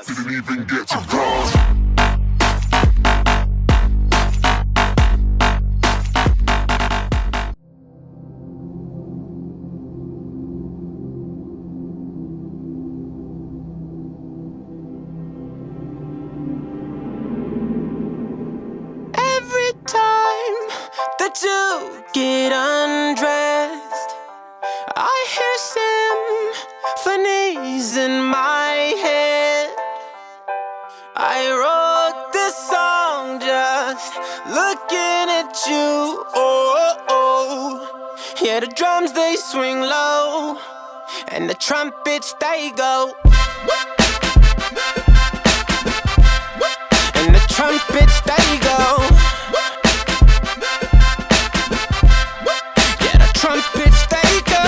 Didn't even get to bronze. Every time that you get undressed, I hear symphonies in my head. I wrote this song just looking at you. Oh, oh. Yeah, the drums they swing low, and the trumpets they go. And the trumpets they go. Yeah, the trumpets they go.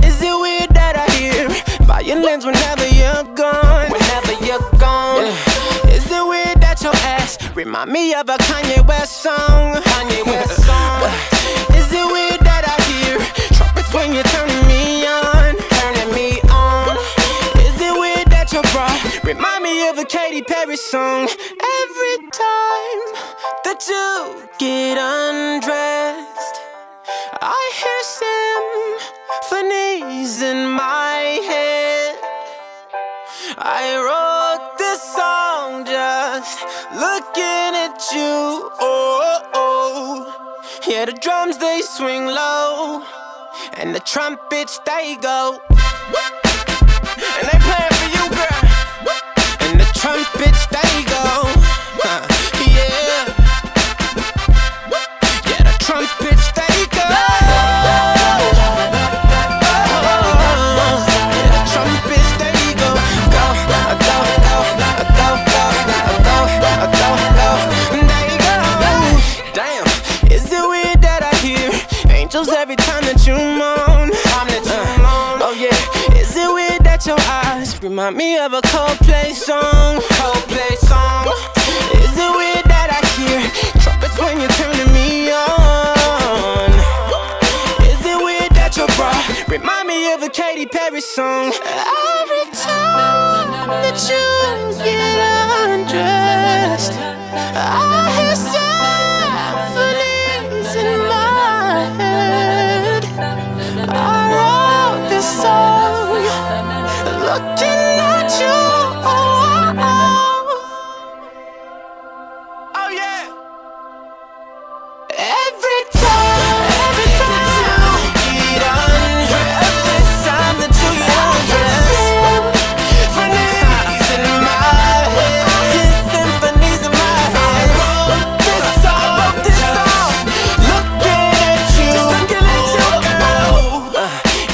Is it weird that I hear violins whenever you're gone? Whenever you're gone. Yeah. Is it weird that your ass remind me of a Kanye West song? Kanye West song. Is it weird that I hear trumpets when you're turning me on? Turning me on. Is it weird that your bra remind me of a Katy Perry song? Every time that you get undressed, I hear symphonies in my head. I wrote this song just looking at you. Oh, oh. Yeah, the drums they swing low, and the trumpets they go. And they playing for you, girl. And the trumpets they go. Yeah. Yeah, the trumpets they go. Every time that you moan, oh yeah. Is it weird that your eyes remind me of a Coldplay song? Coldplay song. Is it weird that I hear trumpets when you're turning me on? Is it weird that your bra remind me of a Katy Perry song? Every time that you get undressed, I hear symphonies in my head. I wrote this song looking at you. Oh, oh yeah. Every time you get undressed, every time that you get undressed, symphonies in my head, symphonies in my head. I wrote this song, looking at you.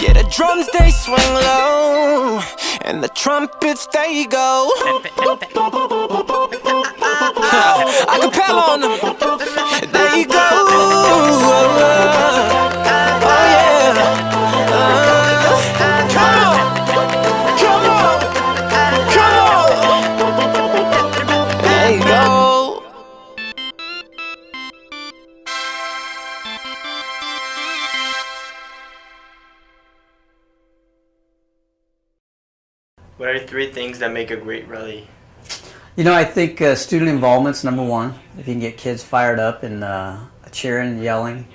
Yeah, the drums they swing low, and the trumpets they go. Acapella on them. There you go. Oh yeah. Come on, come on, come on. There you go. What are 3 things that make a great rally? You know, I think student involvement's number one. If you can get kids fired up and cheering and yelling,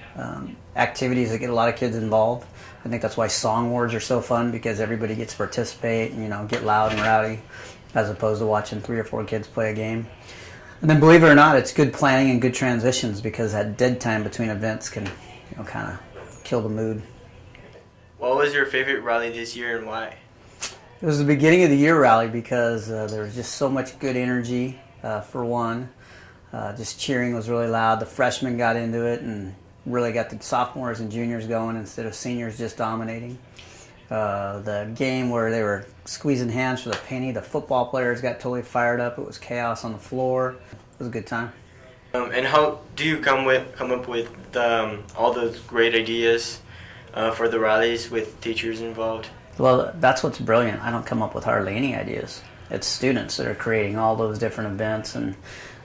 activities that get a lot of kids involved. I think that's why song wars are so fun, because everybody gets to participate and, you know, get loud and rowdy, as opposed to watching 3 or 4 kids play a game. And then, believe it or not, it's good planning and good transitions, because that dead time between events can, you know, kind of kill the mood. What was your favorite rally this year and why? It was the beginning of the year rally, because there was just so much good energy, for one. Just cheering was really loud. The freshmen got into it and really got the sophomores and juniors going instead of seniors just dominating. The game where they were squeezing hands for the penny, the football players got totally fired up. It was chaos on the floor. It was a good time. And how do you come up with all those great ideas for the rallies with teachers involved? Well, that's what's brilliant. I don't come up with hardly any ideas. It's students that are creating all those different events, and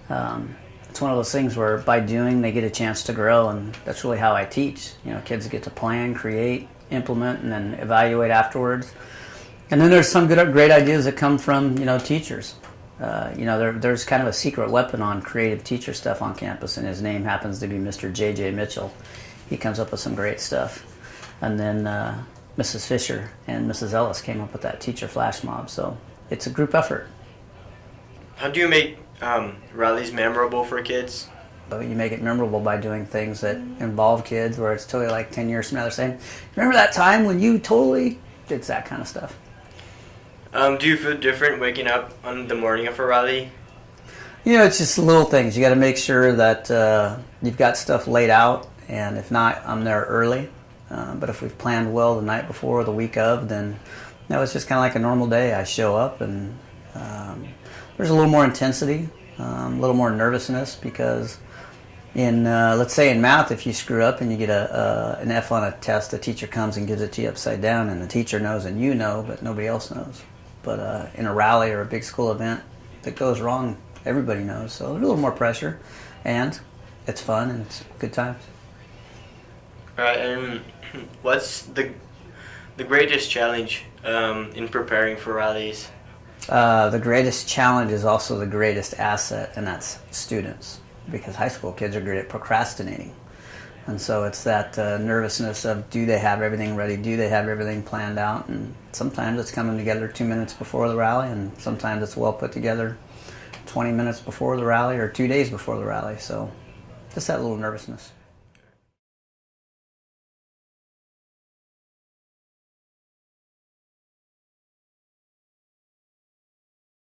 It's one of those things where by doing they get a chance to grow, and that's really how I teach. Kids get to plan, create, implement, and then evaluate afterwards. And then there's some great ideas that come from teachers. There's kind of a secret weapon on creative teacher stuff on campus, and his name happens to be Mr. J.J. Mitchell. He comes up with some great stuff. And then Mrs. Fisher and Mrs. Ellis came up with that teacher flash mob. So it's a group effort. How do you make rallies memorable for kids? But you make it memorable by doing things that involve kids, where it's totally like 10 years from now they're saying, remember that time when you totally did that kind of stuff. Do you feel different waking up on the morning of a rally? It's just little things. You got to make sure that you've got stuff laid out, and if not, I'm there early. But if we've planned well the night before or the week of, then it's just kind of like a normal day. I show up, and there's a little more intensity, a little more nervousness, because let's say in math, if you screw up and you get an F on a test, the teacher comes and gives it to you upside down, and the teacher knows and you know, but nobody else knows. But in a rally or a big school event, if it goes wrong, everybody knows. So there's a little more pressure, and it's fun and it's good times. All right, and what's the greatest challenge in preparing for rallies? The greatest challenge is also the greatest asset, and that's students, because high school kids are great at procrastinating. And so it's that nervousness of, do they have everything ready? Do they have everything planned out? And sometimes it's coming together 2 minutes before the rally, and sometimes it's well put together 20 minutes before the rally or 2 days before the rally. So just that little nervousness.